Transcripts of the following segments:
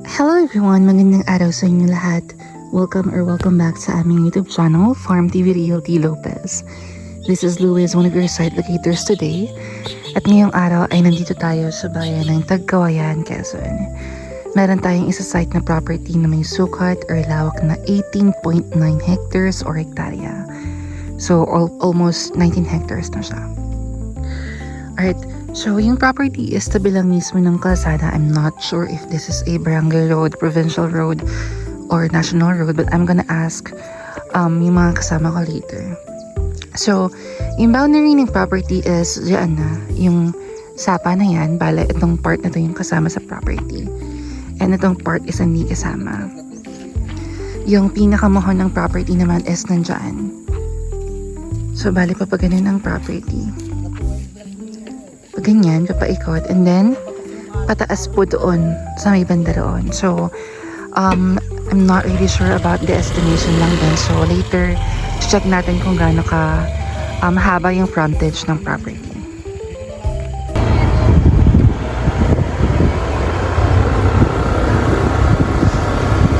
Hello everyone! Magandang araw sa inyo lahat. Welcome back sa aming YouTube channel, Farm TV Realty Lopez. This is Louis, one of your site locators today. At ngayong araw ay nandito tayo sa bayan ng Tagkawayan, Quezon. Meron tayong isa site na property na may sukat or lawak na 18.9 hectares or hektarya. So almost 19 hectares na siya. Alright, so yung property is tabi lang mismo ng kalsada. I'm not sure if this is a barangay road, provincial road, or national road, but I'm gonna ask yung mga kasama ko later. So, yung boundary ng property is diyan na, yung sapa na yan, bale itong part na to yung kasama sa property. And itong part is hindi kasama. Yung pinakamohon ng property naman is nandyan. So, bale papaganon ang property. Pag ganyan, papaikot, and then pataas po doon sa may banda doon. So, I'm not really sure about the estimation lang din. So, later, check natin kung gaano ka haba yung frontage ng property.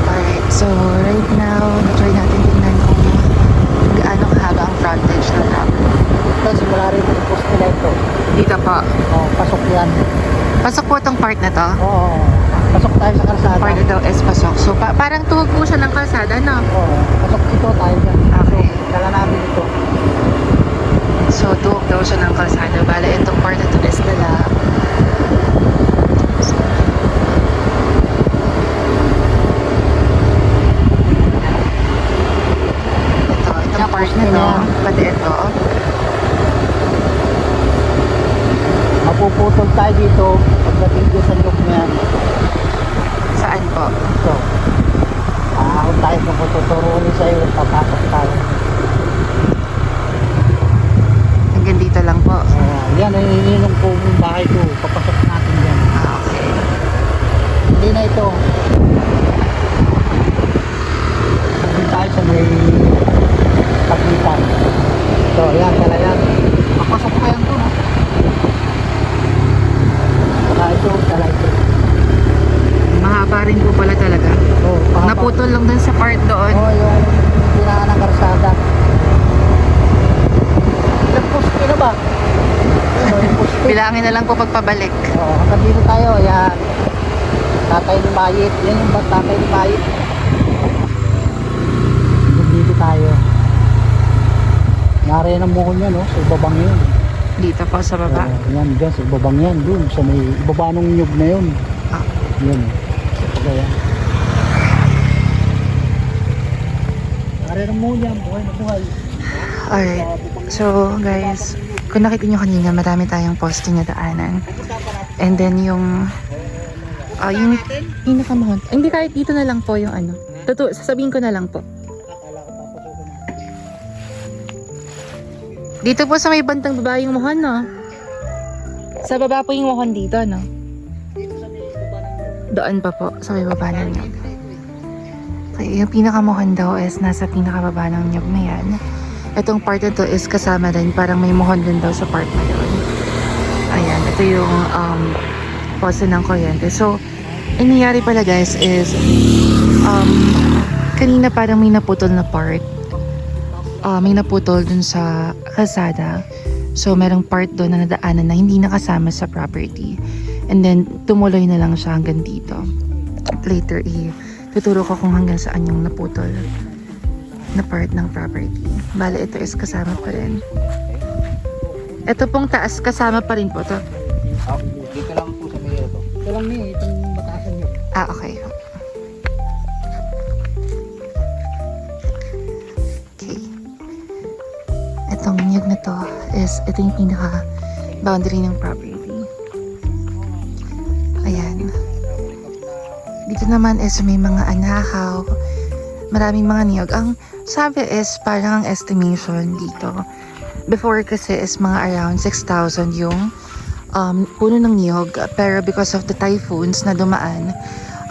Alright, so right now, try natin tingnan kung gaano kahaba ang frontage ng property. Tapos wala rin yung post nila ito. Dito po. Oh, pasok yan. Pasok po itong part na to. Oo. Pasok tayo sa kalsada. Part ito is pasok. So, parang tuhog po siya ng kalsada, no? Oo. Pasok dito tayo dyan. Okay. So, dala namin ito. So, tuhog daw siya ng kalsada. Bale, itong part na ito is nila. Itong part na to. Pati ito. Mapuputol tayo dito pagdating dito sa loob niya. Saan po? Ito. Ahon tayo kung tuturo ulit sa'yo. Papasok tayo. Hanggang dito lang po. Yan ang ininong po yung bahay ko. Papasok natin yan. Okay. Hindi na ito. Hindi tayo sa may pagitan. So, yan. Dala yan. Papasok pa yan doon. Saka ito. Dala ito. Mahaba rin po pala talaga. Oh, Naputol lang dun sa part doon. Oo, yung pinaan ng karsada. Ilang poste na ba? Yung poste. Bilangin na lang po pagpabalik. Oo, hanggang dito tayo. Yan. Tatay ni Mayit. Yan yung tatay ni Mayit. Hanggang dito tayo. Nariyan ang muhon yan, no? Sa ibabang yun. Dito po sa baba. Yan, dyan. Sa ibabang yan. Doon. Sa may ibaba nung nyug na yun. Ah. Yan. Kaya. Nariyan ang muhon yan. Buhay na buhay. Alright. So, guys, kung nakita nyo kanina, marami tayong posting na daanan. And then yung pinakamahon. Hindi, kahit dito na lang po yung ano. Totoo, sasabihin ko na lang po. Dito po sa may bantang baba yung mohon, no? Sa baba po yung mohon dito, no? Doon pa po, sa may baba ng nyug. Okay, yung pinakamohon daw is nasa pinakababa ng nyug na yan. Itong part na to is kasama din, parang may mohon din daw sa part na yun. Ayan, ito yung pose ng kuryente. So, ang nangyari pala guys is kanina parang may naputol na part. May naputol dun sa kalsada. So, merong part doon na nadaanan na hindi nakasama sa property. And then, tumuloy na lang siya hanggang dito. Later, tuturo ko kung hanggang saan yung naputol na part ng property. Bale, ito is kasama pa rin. Ito pong taas, kasama pa rin po to. Dito lang po sa may ito. Ito lang niya, itong mataasan niyo. Ah, okay. Okay. Itong nyug na to is, ito yung pinaka boundary ng property. Ayan. Dito naman is may mga anahaw. Maraming mga niyog. Ang sabi is parang ang estimation dito. Before kasi is mga around 6,000 yung puno ng niyog. Pero because of the typhoons na dumaan,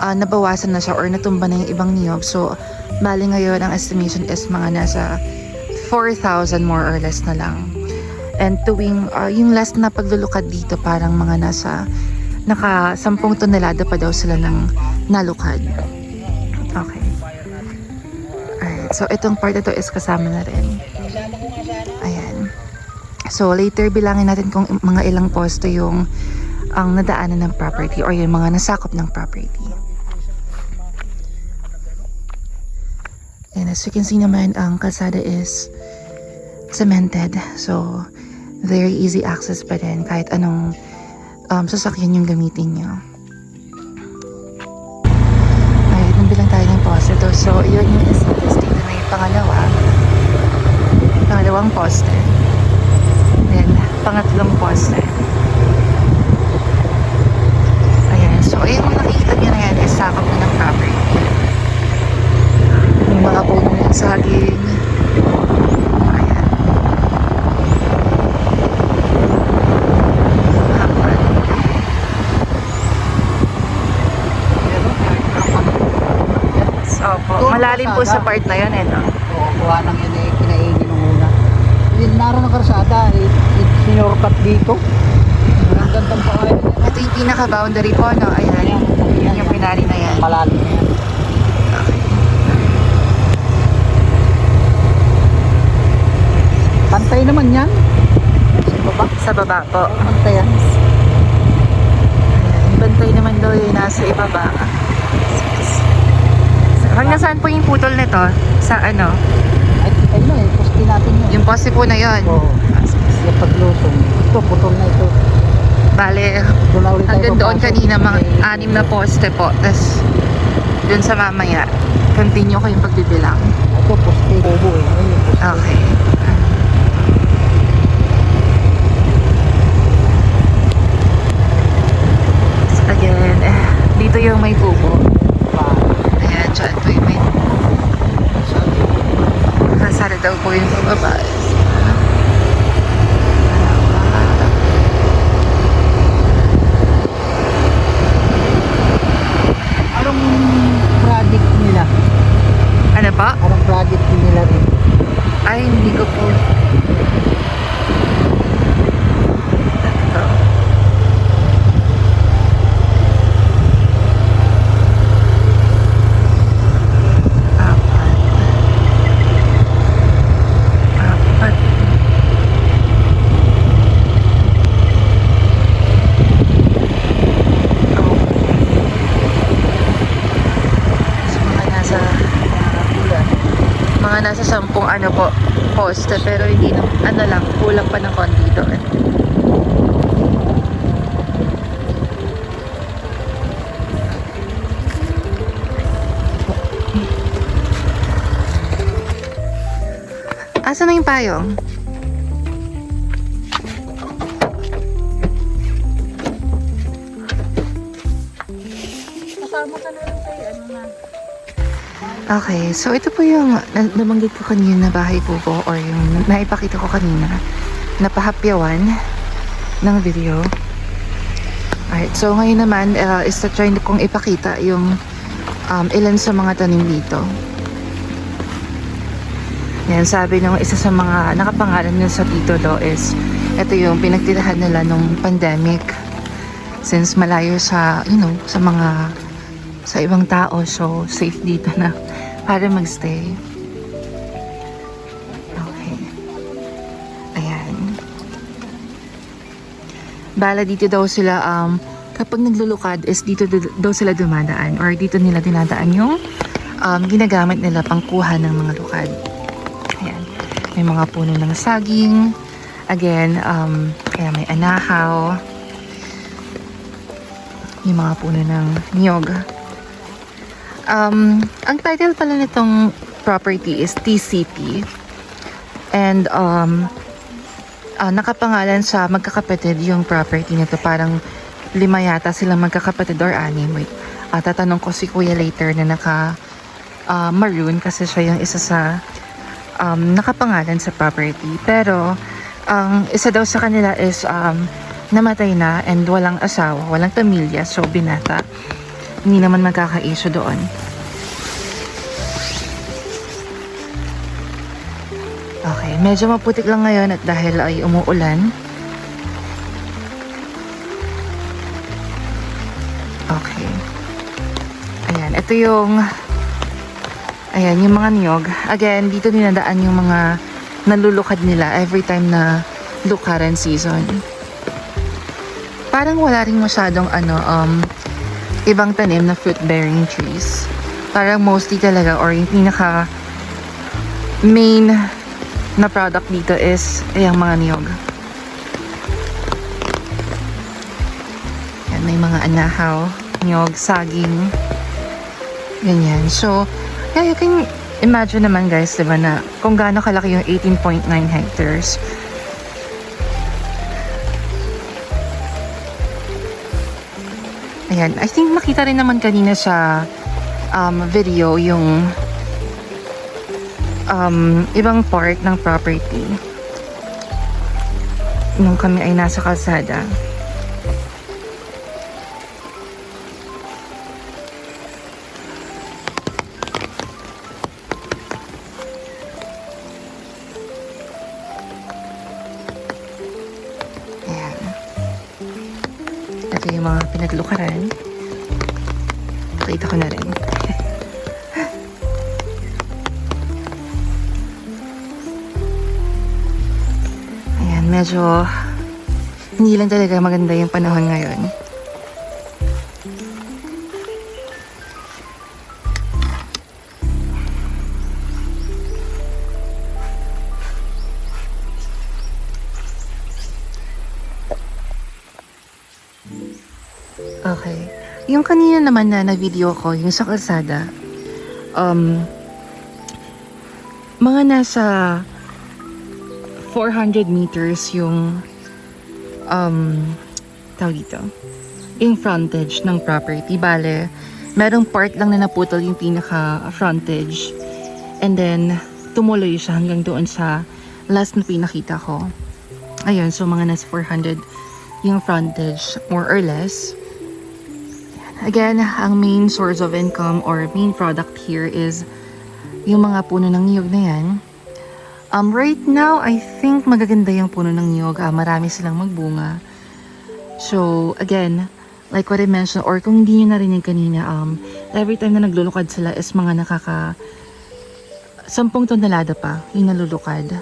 nabawasan na siya or natumba na yung ibang niyog. So, bali ngayon ang estimation is mga nasa 4,000 more or less na lang. And tuwing yung last na paglulukad dito parang mga nasa naka 10 tonelada pa daw sila ng nalukad. Okay. Alright, so itong part ito is kasama na rin. Ayan. So later bilangin natin kung mga ilang poste yung ang nadaanan ng property or yung mga nasakop ng property. And as you can see naman, ang kalsada is cemented. So, very easy access pa din kahit anong sasakyan yung gamitin nyo. Alright, nabilang tayo ng poste to. So, yun yung status. Dito na yung pangalawang poste. Then, pangatlong poste. Ayan. So, yung nakikita nyo na yan is sakop na ng property. May mga puno ng saging. Ayan. Opo. Malalim po sa part na yun, no? Oo, kuha ng kinaingin ng una. Yung naroon ng karsada, sinurkat dito. Ang gandang pakain. Ito yung pinaka-boundary po, no? Ayan. Yan yung pinari na yan. Malalim na yan. Pantay naman yan. Sa baba. Sa baba po. Pantay yan. Ayan. Bantay naman daw yung nasa ibaba. Hanggang saan po yung putol nito? Sa ano? Ay, ayun na eh. Poste natin yun. Yung poste po na yun. Oo. Yung paglusong. Ito, putol na ito. Bale, Doon na ulit tayo hanggang doon papasok. kanina mga 6 na poste po. Tapos, doon sa mamaya, continue ko yung pagbibilang. Ito, poste. Obo eh. Ayun yung poste. Okay. So, again, dito yung may kubo. Ayan, dyan po yung may kalsada daw po yung pababa. Anong project nila? Ano pa? Anong project nila rin? Ay, hindi ko po. Ito. Apat. Oh. So, mga nasa 10 ano po poste, pero hindi na ano lang, kulang pa ng konti doon. Asa na yung payong? Kasama ka na lang tayo. Ano na? Okay, so ito po yung nabanggit ko kanina na bahay kubo or yung naipakita ko kanina na pahapyawan ng video. Alright, so ngayon naman is to try kong ipakita yung ilan sa mga tanim dito. Yan, sabi nung isa sa mga nakapangalan nila sa titulo is ito yung pinagtirahan nila nung pandemic since malayo sa, you know, sa ibang tao, so safe dito na para magstay. Okay. Ayan. Bala dito daw sila kapag naglulukad is dito daw sila dumadaan or dito nila dinadaan yung ginagamit nila pangkuha ng mga lukad. Ayan. May mga puno ng saging. Again, kaya may anahaw. Yung mga puno ng niyog. Ang title pala nitong property is TCP. And nakapangalan sa magkakapatid yung property nito. Parang 5 yata silang magkakapatid or 6. Wait, tatanong ko si Kuya later na naka maroon kasi siya yung isa sa nakapangalan sa property. Pero ang isa daw sa kanila is namatay na and walang asawa, walang pamilya, so binata. Hindi naman magkaka-issue doon. Okay, medyo maputik lang ngayon at dahil ay umuulan. Okay. Ayan, ito yung mga niyog. Again, dito dinadaan yung mga nalulukad nila every time na lukaran season. Parang wala rin masyadong ibang tanim na fruit-bearing trees. Parang mostly talaga or yung pinaka main na product dito is yung mga niyog. Yan, may mga anahaw, niyog, saging, ganyan. So, yeah, you can imagine naman guys, diba, na kung gaano kalaki yung 18.9 hectares. Ayan, I think makita rin naman kanina sa video yung ibang part ng property nung kami ay nasa kalsada. Ayan. Ito yung mga pinaglukaran. Pakita ko na rin. Ayan, medyo hindi lang talaga maganda yung panahon ngayon. Okay. Yung kanina naman na video ko, yung sa kalsada, mga nasa 400 meters yung tawag dito, yung frontage ng property. Bale, merong part lang na naputol yung pinaka frontage, and then tumuloy siya hanggang doon sa last na pinakita ko. Ayun, so mga nasa 400 yung frontage, more or less. Again, ang main source of income or main product here is yung mga puno ng niyog na yan. Right now, I think magaganda yung puno ng niyog. Marami silang magbunga. So, again, like what I mentioned, or kung hindi nyo narinig kanina, every time na naglulukad sila is mga 10 tonelada pa yung nalulukad.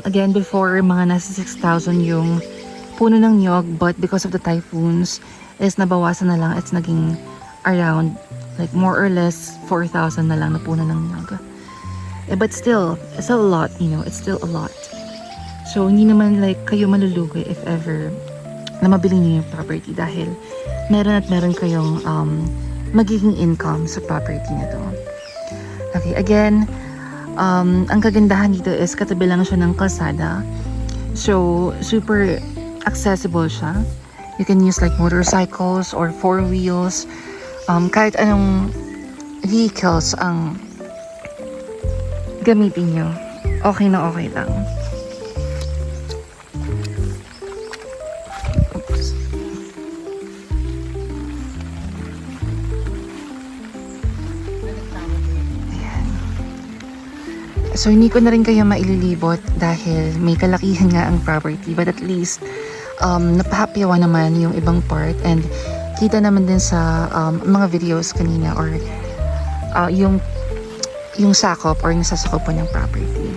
Again, before, mga nasa 6,000 yung puno ng niyog, but because of the typhoons, is nabawasan na lang. It's naging around, like more or less, 4,000 na lang na puno ng niyog. But still, it's a lot, you know, it's still a lot. So, hindi naman like kayo malulugi if ever na mabili niyo yung property dahil meron at meron kayong magiging income sa property na to. Okay, again, ang kagandahan dito is katabi lang siya ng kalsada. So, super accessible siya. You can use like motorcycles or 4 wheels. Kahit anong vehicles ang gamitin nyo. Okay na okay lang. Oops. Ayan. So, hindi ko na rin kayo maililibot dahil may kalakihan nga ang property. But at least, napahapyawa naman yung ibang part, and kita naman din sa mga videos kanina or yung sakop or yung sasakop po ng property.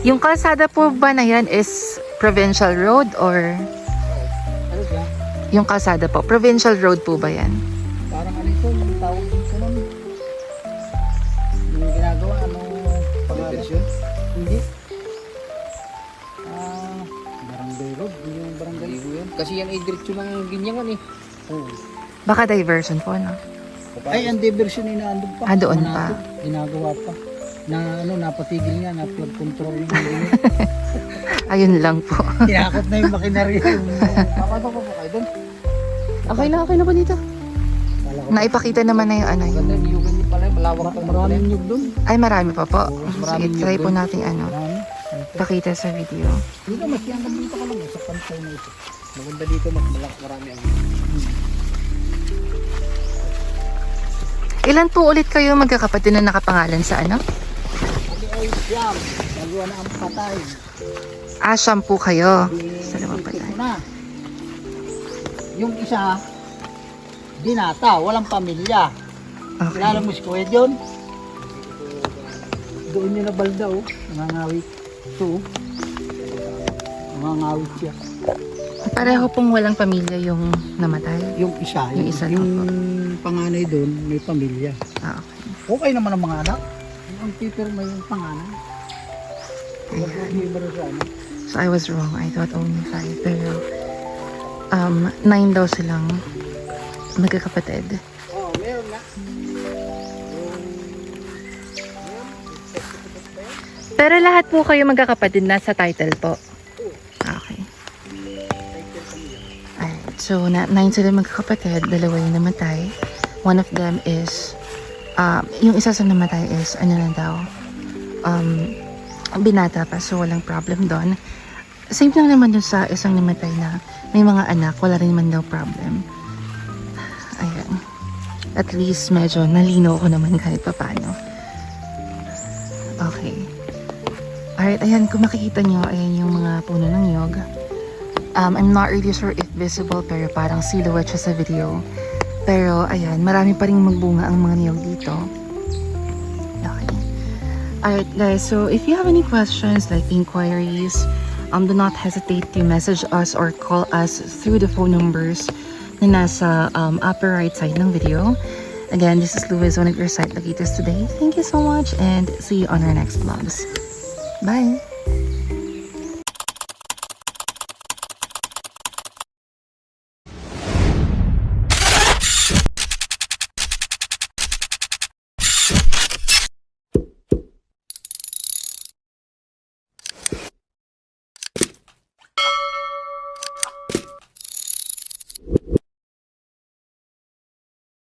Yung kalsada po ba na yan is provincial road or Ano siya? yung kalsada po, provincial road po ba yan? Parang ano ito, yung tawag dito nun. Yung ginagawa, pag-version? Hindi. Barangay road, hindi yung barangay road. Kasi yan ay diretso ng ginyangan eh. Oo. Baka diversion po, no? Ay, ang diversion ay naandun pa. Doon Sa pa. Manatog, ginagawa pa. Napatigil nga, na flood control yung ganyan. Ayun lang po. Tinakot na yung makinarya. Paano po kayo doon? Okay na po dito. Kala ko, Naipakita naman na yung ano yun. Ganda yung ganyan pala, malawak pang maraming nyug doon. Ay, marami pa po. Mas Sige, maraming try yun po doon. natin Marami. pakita sa video. Dito, mas yan dito ka lang sa pansay na ito. Maganda dito, mas marami ang Ilan po ulit kayo magkakapatid na nakapangalan sa ano? Kami ay siyam. Nagawa na ang patay. Asyam po kayo. Di, Sa limang patay. ito na. Yung isa, binata, walang pamilya. Okay. Kilala mo si Kuya John? Doon yun na balda, oh. Nangangawit. Ito, oh. Nangangawit siya. Pareho pong walang pamilya yung namatay. Yung isa, Yung isa lang yung po. panganay doon, may pamilya. Ah, okay. Okay naman ang mga anak. Ang paper may yung panganay. Wala Ayan. problema rin sa ano. So I was wrong. I thought only 5. Pero 9 daw silang magkakapatid. Oo, meron na. Pero lahat po kayo magkakapatid na sa title po. Okay. Alright. So 9 sila magkakapatid. 2 yung namatay. One of them is yung isa sa namatay is ano na daw, binata pa, so walang problem doon. Same lang naman dun sa isang namatay na may mga anak, wala rin naman daw problem. Ayan. At least medyo nalino ko naman kahit papano. Okay. Alright, ayan, kung makikita nyo, ayan yung mga puno ng nyog. I'm not really sure if visible, pero parang silhouette siya sa video. Pero ayan, marami pa rin magbunga ang mga niyog dito. Okay. Alright guys, so if you have any questions like inquiries, do not hesitate to message us or call us through the phone numbers na nasa upper right side ng video. Again, this is Luis, one of your site logators today. Thank you so much and see you on our next vlogs. Bye!